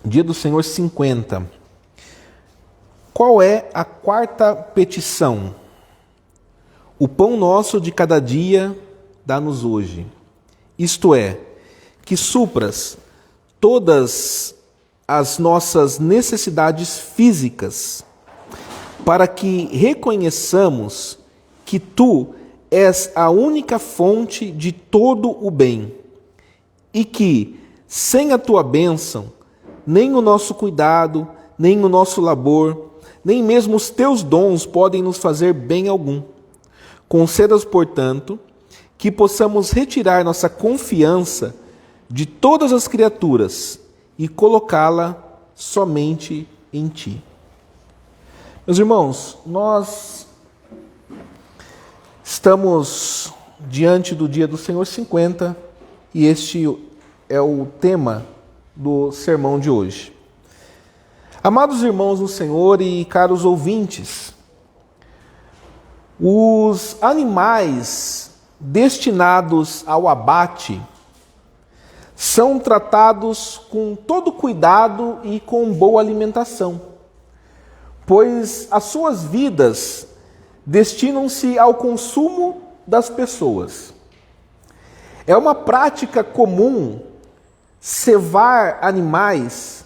Dia do Senhor 50. Qual é a quarta petição? O pão nosso de cada dia dá-nos hoje. Isto é, que supras todas as nossas necessidades físicas, para que reconheçamos que Tu és a única fonte de todo o bem, e que, sem a Tua bênção, nem o nosso cuidado, nem o nosso labor, nem mesmo os Teus dons podem nos fazer bem algum. Concedas, portanto, que possamos retirar nossa confiança de todas as criaturas e colocá-la somente em Ti. Meus irmãos, nós estamos diante do dia do Senhor 50 e este é o tema do sermão de hoje. Amados irmãos no Senhor e caros ouvintes, os animais destinados ao abate são tratados com todo cuidado e com boa alimentação, pois as suas vidas destinam-se ao consumo das pessoas. É uma prática comum cevar animais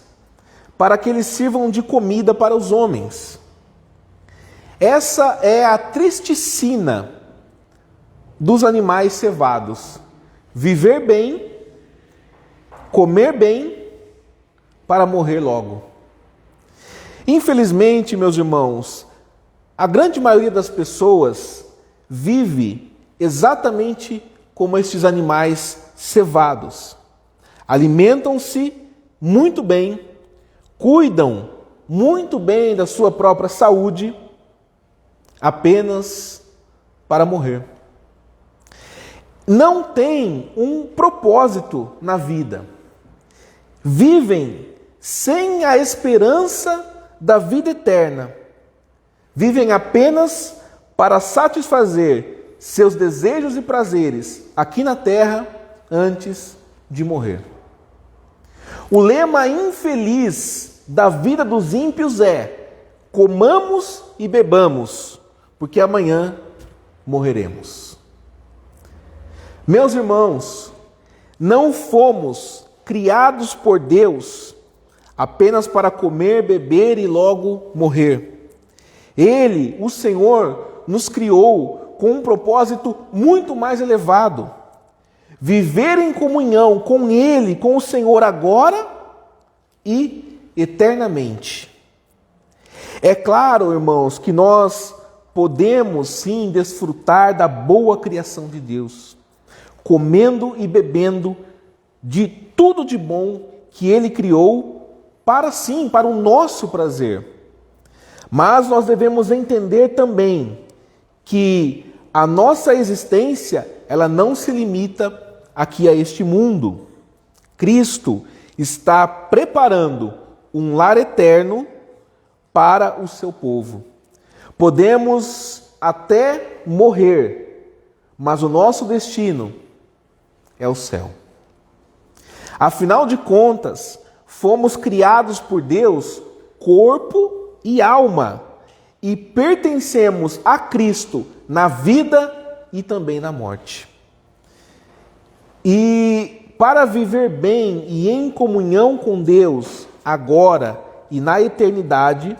para que eles sirvam de comida para os homens. Essa é a triste sina dos animais cevados: viver bem, comer bem, para morrer logo. Infelizmente, meus irmãos, a grande maioria das pessoas vive exatamente como estes animais cevados. Alimentam-se muito bem, cuidam muito bem da sua própria saúde, apenas para morrer. Não têm um propósito na vida. Vivem sem a esperança da vida eterna. Vivem apenas para satisfazer seus desejos e prazeres aqui na terra antes de morrer. O lema infeliz da vida dos ímpios é: comamos e bebamos, porque amanhã morreremos. Meus irmãos, não fomos criados por Deus apenas para comer, beber e logo morrer. Ele, o Senhor, nos criou com um propósito muito mais elevado: viver em comunhão com Ele, com o Senhor agora e eternamente. É claro, irmãos, que nós podemos sim desfrutar da boa criação de Deus, comendo e bebendo de tudo de bom que Ele criou para o nosso prazer. Mas nós devemos entender também que a nossa existência, ela não se limita aqui a este mundo. Cristo está preparando um lar eterno para o seu povo. Podemos até morrer, mas o nosso destino é o céu. Afinal de contas, fomos criados por Deus, corpo e alma, e pertencemos a Cristo na vida e também na morte. E para viver bem e em comunhão com Deus, agora e na eternidade,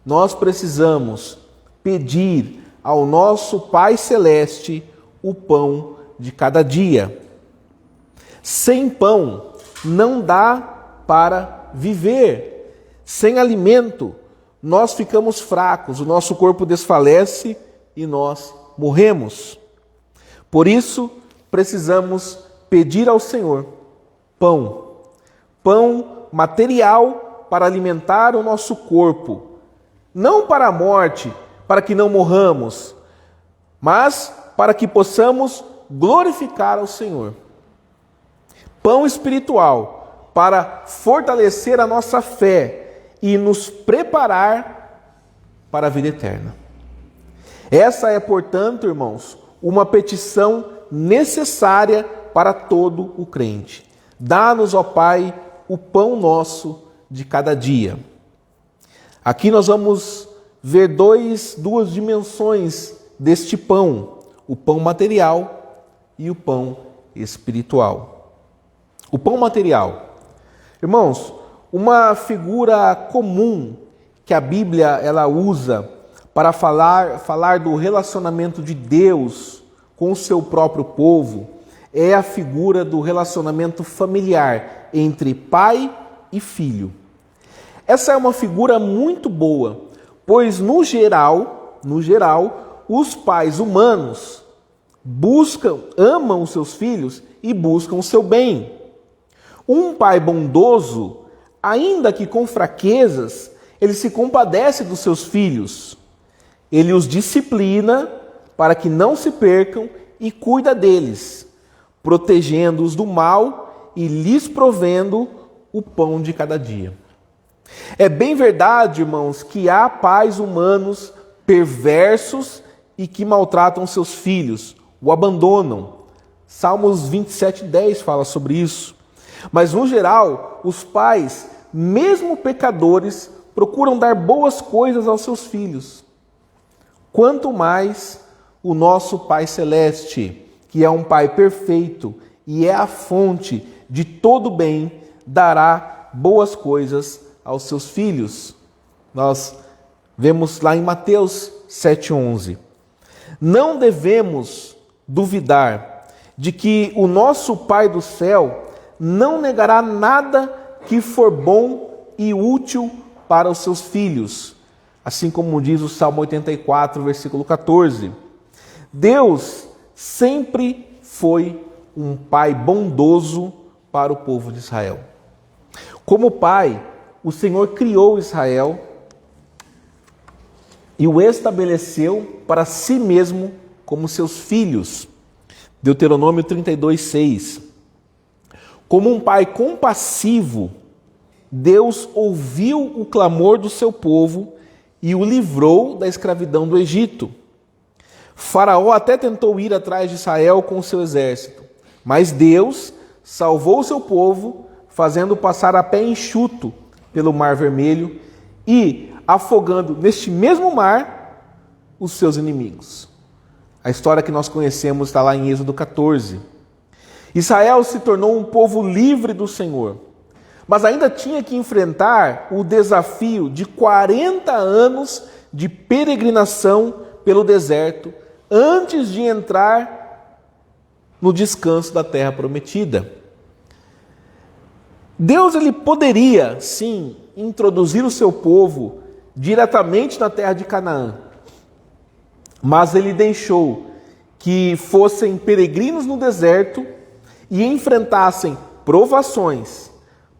nós precisamos pedir ao nosso Pai Celeste o pão de cada dia. Sem pão não dá para viver. Sem alimento, nós ficamos fracos, o nosso corpo desfalece e nós morremos. Por isso, precisamos pedir ao Senhor pão material para alimentar o nosso corpo, não para a morte, para que não morramos, mas para que possamos glorificar ao Senhor. Pão espiritual para fortalecer a nossa fé e nos preparar para a vida eterna. Essa é, portanto, irmãos, uma petição necessária para todo o crente. Dá-nos, ó Pai, o pão nosso de cada dia. Aqui nós vamos ver duas dimensões deste pão, o pão material e o pão espiritual. O pão material. Irmãos, uma figura comum que a Bíblia ela usa para falar do relacionamento de Deus com o seu próprio povo é a figura do relacionamento familiar entre pai e filho. Essa é uma figura muito boa, pois no geral, os pais humanos amam os seus filhos e buscam o seu bem. Um pai bondoso, ainda que com fraquezas, ele se compadece dos seus filhos. Ele os disciplina para que não se percam e cuida deles, protegendo-os do mal e lhes provendo o pão de cada dia. É bem verdade, irmãos, que há pais humanos perversos e que maltratam seus filhos, o abandonam. Salmos 27:10 fala sobre isso. Mas, no geral, os pais, mesmo pecadores, procuram dar boas coisas aos seus filhos. Quanto mais o nosso Pai Celeste, que é um Pai perfeito e é a fonte de todo bem, dará boas coisas aos seus filhos. Nós vemos lá em Mateus 7:11. Não devemos duvidar de que o nosso Pai do céu não negará nada que for bom e útil para os seus filhos, assim como diz o Salmo 84, versículo 14. Deus sempre foi um Pai bondoso para o povo de Israel. Como Pai, o Senhor criou Israel e o estabeleceu para si mesmo como seus filhos. Deuteronômio 32:6. Como um pai compassivo, Deus ouviu o clamor do seu povo e o livrou da escravidão do Egito. Faraó até tentou ir atrás de Israel com o seu exército, mas Deus salvou o seu povo, fazendo passar a pé enxuto pelo Mar Vermelho e afogando neste mesmo mar os seus inimigos. A história que nós conhecemos está lá em Êxodo 14. Israel se tornou um povo livre do Senhor, mas ainda tinha que enfrentar o desafio de 40 anos de peregrinação pelo deserto antes de entrar no descanso da terra prometida. Deus ele poderia, sim, introduzir o seu povo diretamente na terra de Canaã, mas ele deixou que fossem peregrinos no deserto e enfrentassem provações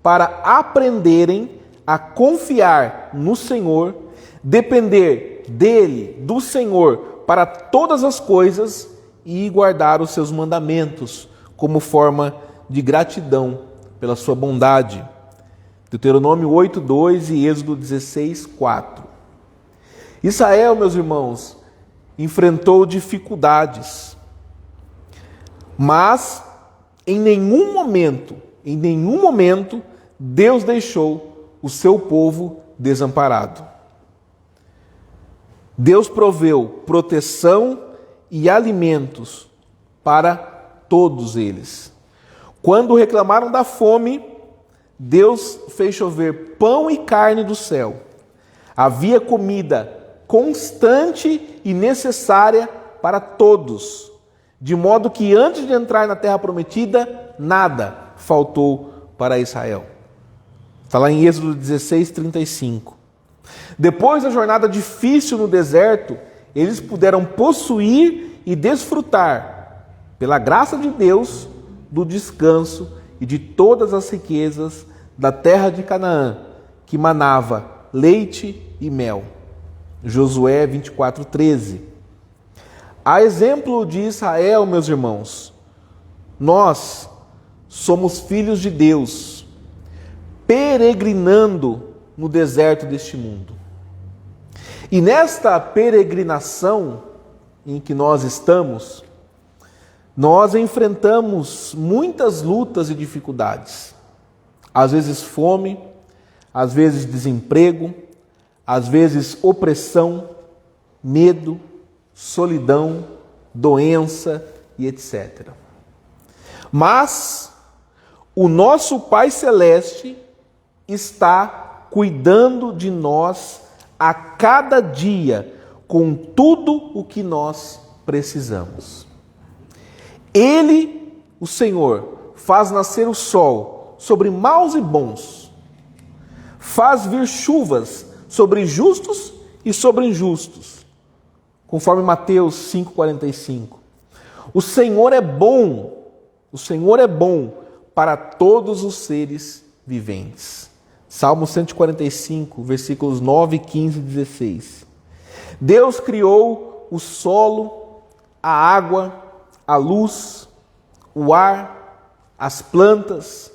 para aprenderem a confiar no Senhor, depender dele, do Senhor, para todas as coisas e guardar os seus mandamentos como forma de gratidão pela sua bondade. Deuteronômio 8:2 e Êxodo 16:4. Israel, meus irmãos, enfrentou dificuldades, mas em nenhum momento, Deus deixou o seu povo desamparado. Deus proveu proteção e alimentos para todos eles. Quando reclamaram da fome, Deus fez chover pão e carne do céu. Havia comida constante e necessária para todos, de modo que antes de entrar na terra prometida, nada faltou para Israel. Está lá em Êxodo 16:35. Depois da jornada difícil no deserto, eles puderam possuir e desfrutar, pela graça de Deus, do descanso e de todas as riquezas da terra de Canaã, que manava leite e mel. Josué 24:13. A exemplo de Israel, meus irmãos, nós somos filhos de Deus, peregrinando no deserto deste mundo. E nesta peregrinação em que nós estamos, nós enfrentamos muitas lutas e dificuldades. Às vezes fome, às vezes desemprego, às vezes opressão, medo, solidão, doença e etc. Mas o nosso Pai Celeste está cuidando de nós a cada dia com tudo o que nós precisamos. Ele, o Senhor, faz nascer o sol sobre maus e bons, faz vir chuvas sobre justos e sobre injustos, conforme Mateus 5,45. O Senhor é bom para todos os seres viventes. Salmo 145, versículos 9, 15 e 16. Deus criou o solo, a água, a luz, o ar, as plantas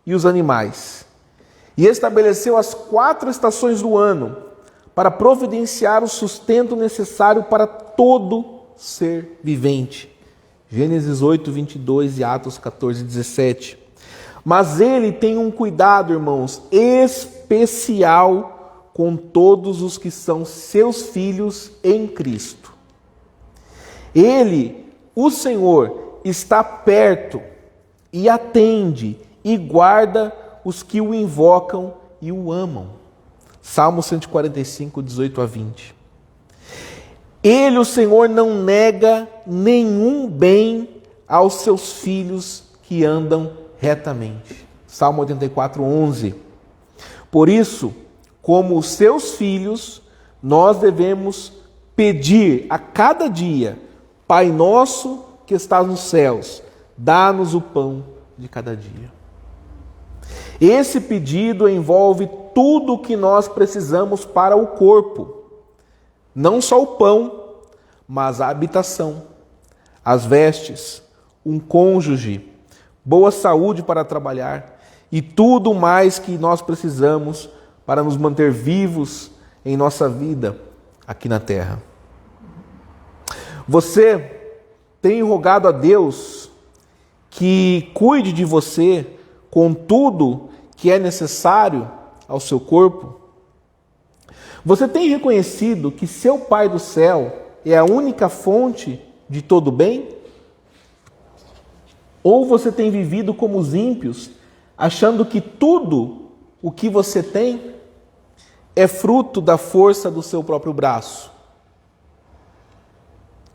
e os animais. E estabeleceu as 4 estações do ano para providenciar o sustento necessário para todo ser vivente. Gênesis 8, 22 e Atos 14, 17. Mas ele tem um cuidado, irmãos, especial com todos os que são seus filhos em Cristo. Ele, o Senhor, está perto e atende e guarda os que o invocam e o amam. Salmo 145, 18 a 20. Ele, o Senhor, não nega nenhum bem aos seus filhos que andam retamente. Salmo 84, 11. Por isso, como os seus filhos, nós devemos pedir a cada dia: Pai nosso que estás nos céus, dá-nos o pão de cada dia. Esse pedido envolve tudo o que nós precisamos para o corpo. Não só o pão, mas a habitação, as vestes, um cônjuge, boa saúde para trabalhar e tudo mais que nós precisamos para nos manter vivos em nossa vida aqui na terra. Você tem rogado a Deus que cuide de você com tudo que é necessário ao seu corpo? Você tem reconhecido que seu Pai do céu é a única fonte de todo bem? Ou você tem vivido como os ímpios, achando que tudo o que você tem é fruto da força do seu próprio braço?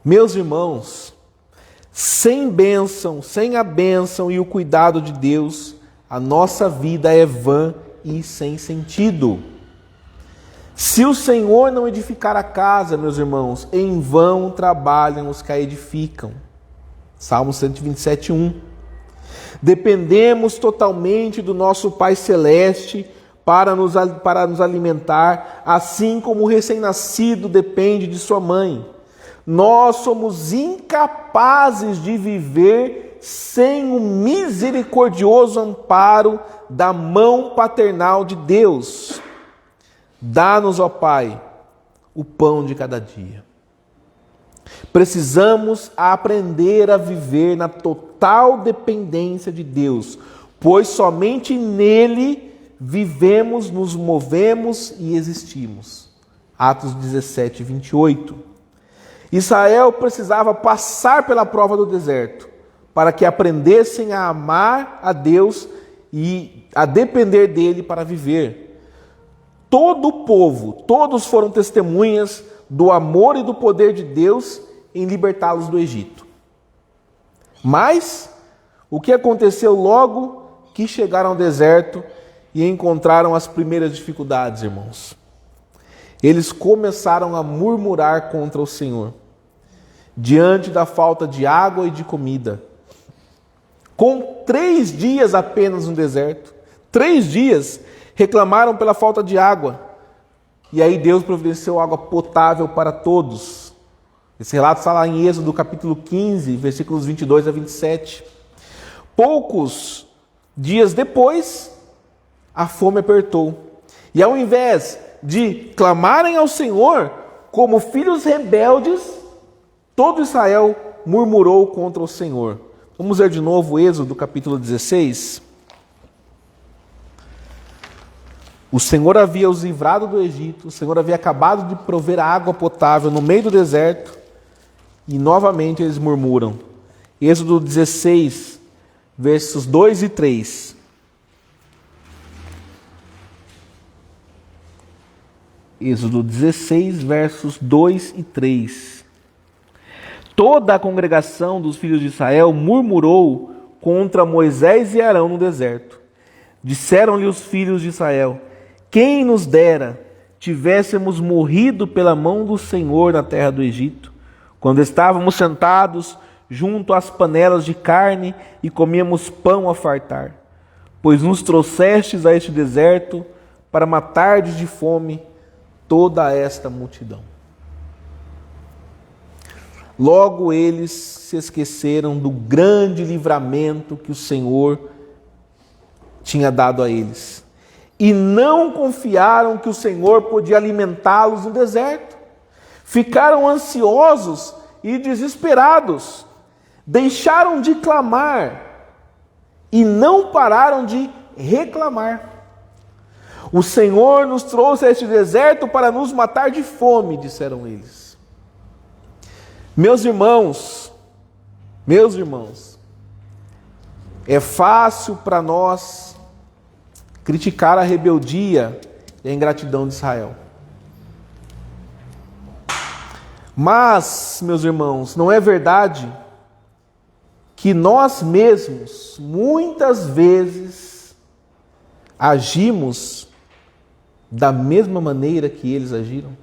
Meus irmãos, sem bênção, sem a bênção e o cuidado de Deus, a nossa vida é vã e sem sentido. Se o Senhor não edificar a casa, meus irmãos, em vão trabalham os que a edificam. Salmo 127, 1. Dependemos totalmente do nosso Pai Celeste para nos alimentar, assim como o recém-nascido depende de sua mãe. Nós somos incapazes de viver sem o misericordioso amparo da mão paternal de Deus. Dá-nos, ó Pai, o pão de cada dia. Precisamos aprender a viver na total dependência de Deus, pois somente nele vivemos, nos movemos e existimos. Atos 17, 28. Israel precisava passar pela prova do deserto para que aprendessem a amar a Deus e a depender dele para viver. Todo o povo, todos foram testemunhas do amor e do poder de Deus em libertá-los do Egito. Mas o que aconteceu logo que chegaram ao deserto e encontraram as primeiras dificuldades, irmãos? Eles começaram a murmurar contra o Senhor, diante da falta de água e de comida. Com 3 dias apenas no deserto, 3 dias, reclamaram pela falta de água. E aí Deus providenciou água potável para todos. Esse relato está lá em Êxodo capítulo 15, versículos 22 a 27. Poucos dias depois, a fome apertou. E ao invés de clamarem ao Senhor como filhos rebeldes, todo Israel murmurou contra o Senhor. Vamos ler de novo Êxodo capítulo 16. O Senhor havia os livrado do Egito, o Senhor havia acabado de prover a água potável no meio do deserto, e novamente eles murmuram. Êxodo 16, versos 2 e 3. Êxodo 16, versos 2 e 3. Toda a congregação dos filhos de Israel murmurou contra Moisés e Arão no deserto. Disseram-lhe os filhos de Israel: quem nos dera tivéssemos morrido pela mão do Senhor na terra do Egito, quando estávamos sentados junto às panelas de carne e comíamos pão a fartar, pois nos trouxestes a este deserto para matardes de fome toda esta multidão. Logo eles se esqueceram do grande livramento que o Senhor tinha dado a eles, e não confiaram que o Senhor podia alimentá-los no deserto. Ficaram ansiosos e desesperados, deixaram de clamar e não pararam de reclamar. O Senhor nos trouxe a este deserto para nos matar de fome, disseram eles. Meus irmãos, é fácil para nós criticar a rebeldia e a ingratidão de Israel. Mas, meus irmãos, não é verdade que nós mesmos, muitas vezes, agimos da mesma maneira que eles agiram?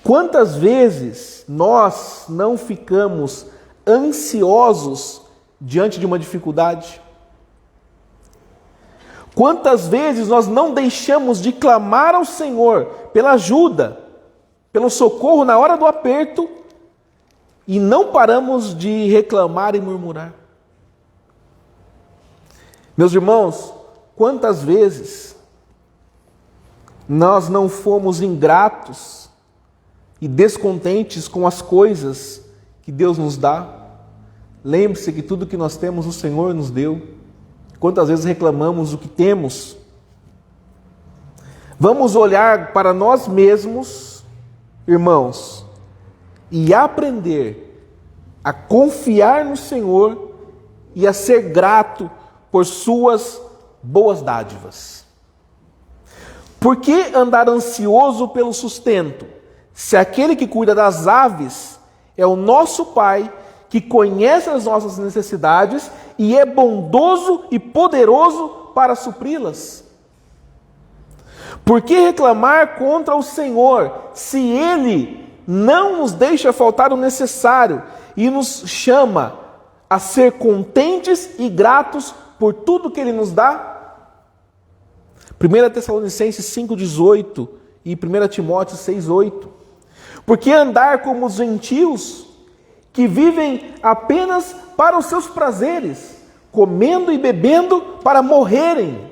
Quantas vezes nós não ficamos ansiosos diante de uma dificuldade? Quantas vezes nós não deixamos de clamar ao Senhor pela ajuda, pelo socorro na hora do aperto, e não paramos de reclamar e murmurar? Meus irmãos, quantas vezes nós não fomos ingratos e descontentes com as coisas que Deus nos dá? Lembre-se que tudo que nós temos o Senhor nos deu. Quantas vezes reclamamos o que temos? Vamos olhar para nós mesmos, irmãos, e aprender a confiar no Senhor e a ser grato por suas boas dádivas. Por que andar ansioso pelo sustento, se aquele que cuida das aves é o nosso Pai, que conhece as nossas necessidades e é bondoso e poderoso para supri-las? Por que reclamar contra o Senhor, se Ele não nos deixa faltar o necessário e nos chama a ser contentes e gratos por tudo que Ele nos dá? 1 Tessalonicenses 5,18 e 1 Timóteo 6,8. Por que andar como os gentios, que vivem apenas para os seus prazeres, comendo e bebendo para morrerem?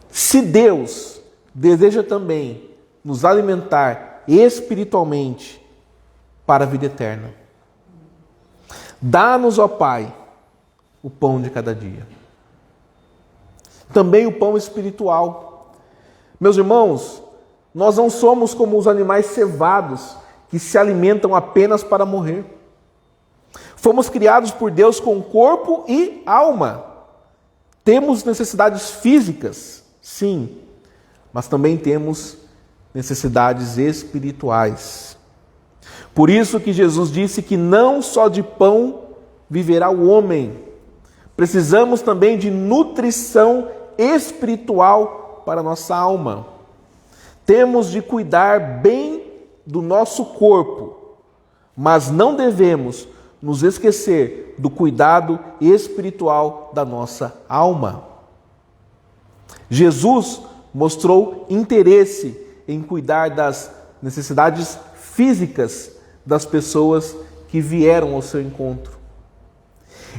Se Deus deseja também nos alimentar espiritualmente para a vida eterna, dá-nos, ó Pai, o pão de cada dia. Também o pão espiritual. Meus irmãos, nós não somos como os animais cevados que se alimentam apenas para morrer. Fomos criados por Deus com corpo e alma. Temos necessidades físicas, sim, mas também temos necessidades espirituais. Por isso que Jesus disse que não só de pão viverá o homem. Precisamos também de nutrição espiritual para a nossa alma. Temos de cuidar bem do nosso corpo, mas não devemos nos esquecer do cuidado espiritual da nossa alma. Jesus mostrou interesse em cuidar das necessidades físicas das pessoas que vieram ao seu encontro.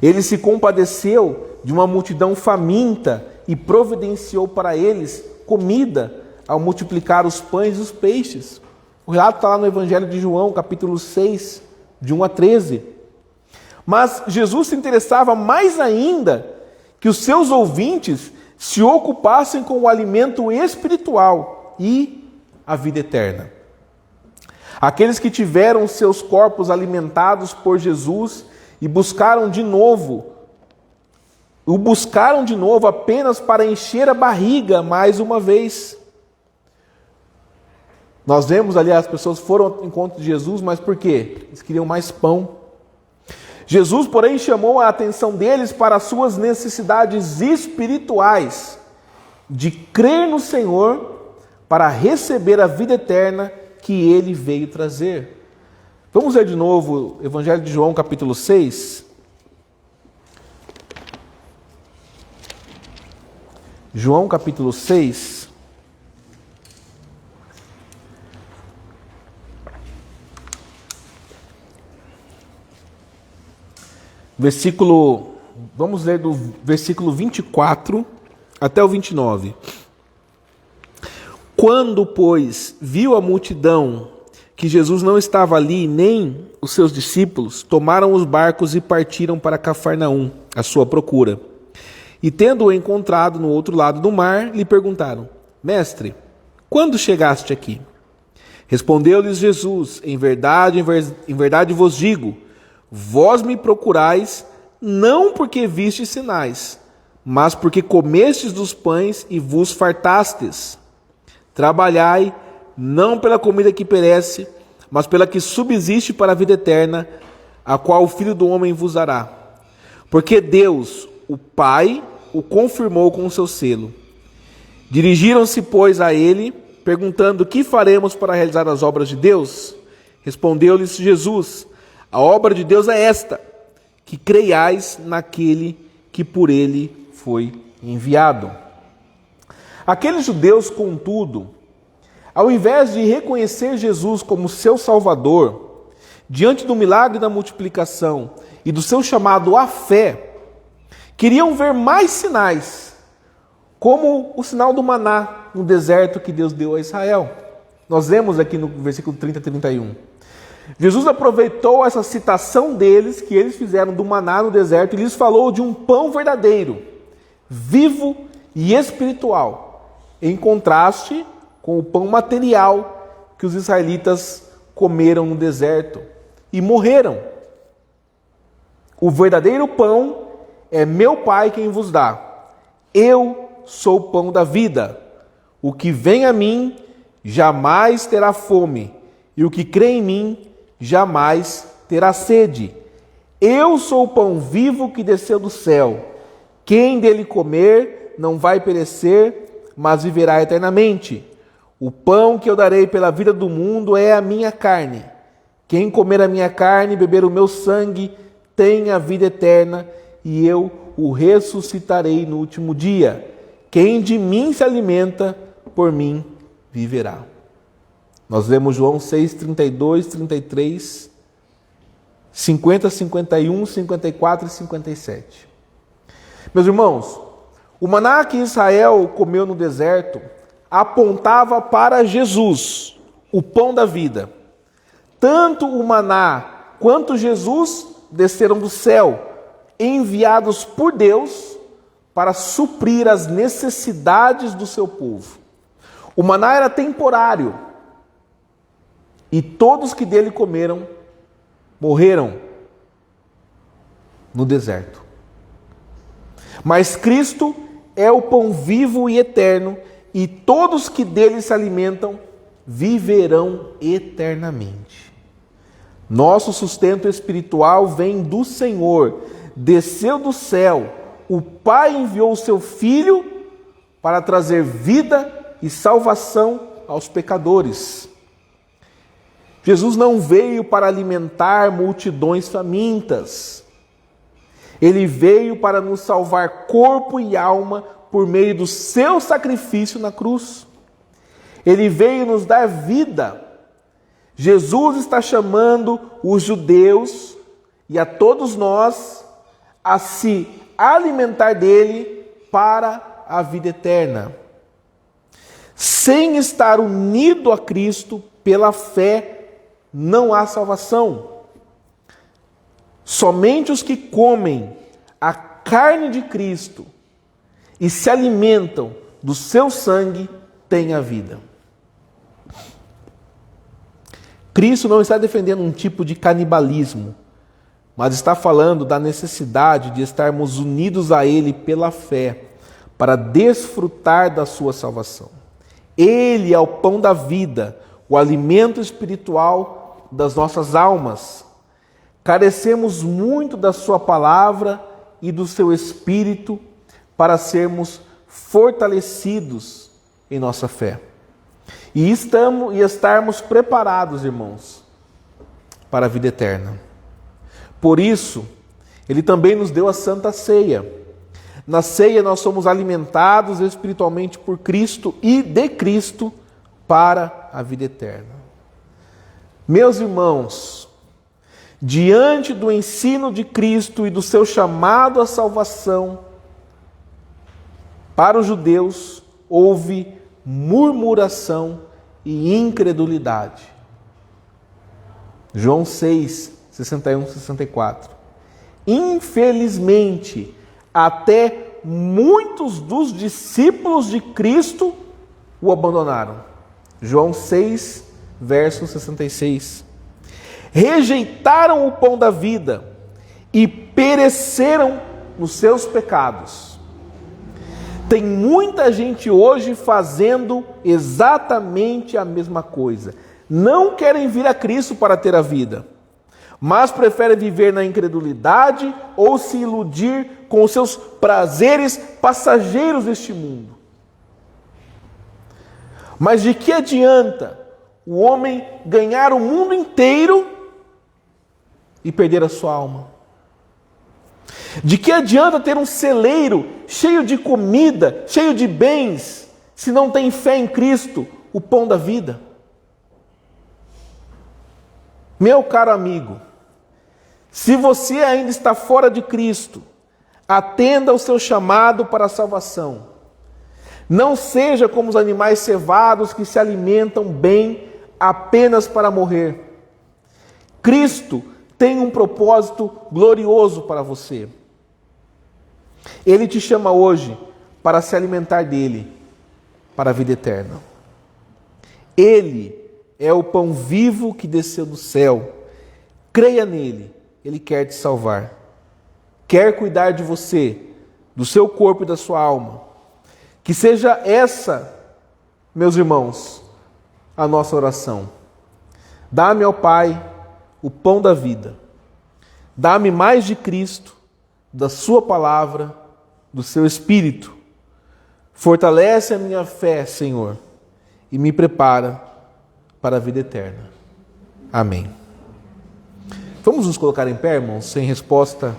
Ele se compadeceu de uma multidão faminta e providenciou para eles comida ao multiplicar os pães e os peixes. O relato está lá no Evangelho de João, capítulo 6, de 1 a 13. Mas Jesus se interessava mais ainda que os seus ouvintes se ocupassem com o alimento espiritual e a vida eterna. Aqueles que tiveram seus corpos alimentados por Jesus e buscaram de novo apenas para encher a barriga mais uma vez. Nós vemos ali, as pessoas foram ao encontro de Jesus, mas por quê? Eles queriam mais pão. Jesus, porém, chamou a atenção deles para as suas necessidades espirituais, de crer no Senhor para receber a vida eterna que Ele veio trazer. Vamos ler de novo o Evangelho de João, capítulo 6. João, capítulo 6. Vamos ler do versículo 24 até o 29. Quando, pois, viu a multidão que Jesus não estava ali, nem os seus discípulos, tomaram os barcos e partiram para Cafarnaum, à sua procura. E tendo-o encontrado no outro lado do mar, lhe perguntaram: Mestre, quando chegaste aqui? Respondeu-lhes Jesus: em verdade vos digo, vós me procurais, não porque vistes sinais, mas porque comestes dos pães e vos fartastes. Trabalhai, não pela comida que perece, mas pela que subsiste para a vida eterna, a qual o Filho do Homem vos dará. Porque Deus, o Pai, o confirmou com o seu selo. Dirigiram-se, pois, a ele, perguntando: que faremos para realizar as obras de Deus? Respondeu-lhes Jesus: a obra de Deus é esta, que creiais naquele que por ele foi enviado. Aqueles judeus, contudo, ao invés de reconhecer Jesus como seu Salvador, diante do milagre da multiplicação e do seu chamado à fé, queriam ver mais sinais, como o sinal do maná no deserto que Deus deu a Israel. Nós lemos aqui no versículo 30 e 31. Jesus aproveitou essa citação deles, que eles fizeram do maná no deserto, e lhes falou de um pão verdadeiro, vivo e espiritual, em contraste com o pão material que os israelitas comeram no deserto e morreram. O verdadeiro pão é meu Pai quem vos dá. Eu sou o pão da vida. O que vem a mim jamais terá fome, e o que crê em mim jamais terá sede. Eu sou o pão vivo que desceu do céu. Quem dele comer não vai perecer, mas viverá eternamente. O pão que eu darei pela vida do mundo é a minha carne. Quem comer a minha carne e beber o meu sangue tem a vida eterna, e eu o ressuscitarei no último dia. Quem de mim se alimenta, por mim viverá. Nós lemos João 6, 32, 33, 50, 51, 54 e 57. Meus irmãos, o maná que Israel comeu no deserto apontava para Jesus, o pão da vida. Tanto o maná quanto Jesus desceram do céu, enviados por Deus para suprir as necessidades do seu povo. O maná era temporário, e todos que dele comeram morreram no deserto. Mas Cristo é o pão vivo e eterno, e todos que dele se alimentam viverão eternamente. Nosso sustento espiritual vem do Senhor, desceu do céu, o Pai enviou o seu Filho para trazer vida e salvação aos pecadores. Jesus não veio para alimentar multidões famintas. Ele veio para nos salvar corpo e alma por meio do seu sacrifício na cruz. Ele veio nos dar vida. Jesus está chamando os judeus e a todos nós a se alimentar dele para a vida eterna. Sem estar unido a Cristo pela fé, não há salvação. Somente os que comem a carne de Cristo e se alimentam do seu sangue têm a vida. Cristo não está defendendo um tipo de canibalismo, mas está falando da necessidade de estarmos unidos a Ele pela fé, para desfrutar da sua salvação. Ele é o pão da vida, o alimento espiritual das nossas almas. Carecemos muito da sua palavra e do seu Espírito para sermos fortalecidos em nossa fé. E estarmos preparados, irmãos, para a vida eterna. Por isso, Ele também nos deu a Santa Ceia. Na ceia nós somos alimentados espiritualmente por Cristo e de Cristo para a vida eterna. Meus irmãos, diante do ensino de Cristo e do seu chamado à salvação, para os judeus houve murmuração e incredulidade. João 6, 61, 64. Infelizmente, até muitos dos discípulos de Cristo o abandonaram. João 6, verso 66. Rejeitaram o pão da vida e pereceram nos seus pecados. Tem muita gente hoje fazendo exatamente a mesma coisa. Não querem vir a Cristo para ter a vida, mas preferem viver na incredulidade ou se iludir com os seus prazeres passageiros deste mundo. Mas de que adianta o homem ganhar o mundo inteiro e perder a sua alma? De que adianta ter um celeiro cheio de comida, cheio de bens, se não tem fé em Cristo, o pão da vida? Meu caro amigo, se você ainda está fora de Cristo, atenda ao seu chamado para a salvação. Não seja como os animais cevados que se alimentam bem apenas para morrer. Cristo tem um propósito glorioso para você. Ele te chama hoje para se alimentar dele, para a vida eterna. Ele é o pão vivo que desceu do céu. Creia nele, ele quer te salvar. Quer cuidar de você, do seu corpo e da sua alma. Que seja essa, meus irmãos, a nossa oração. Dá-me, ó Pai, o pão da vida. Dá-me mais de Cristo, da sua palavra, do seu Espírito. Fortalece a minha fé, Senhor, e me prepara para a vida eterna. Amém. Vamos nos colocar em pé, irmãos, sem resposta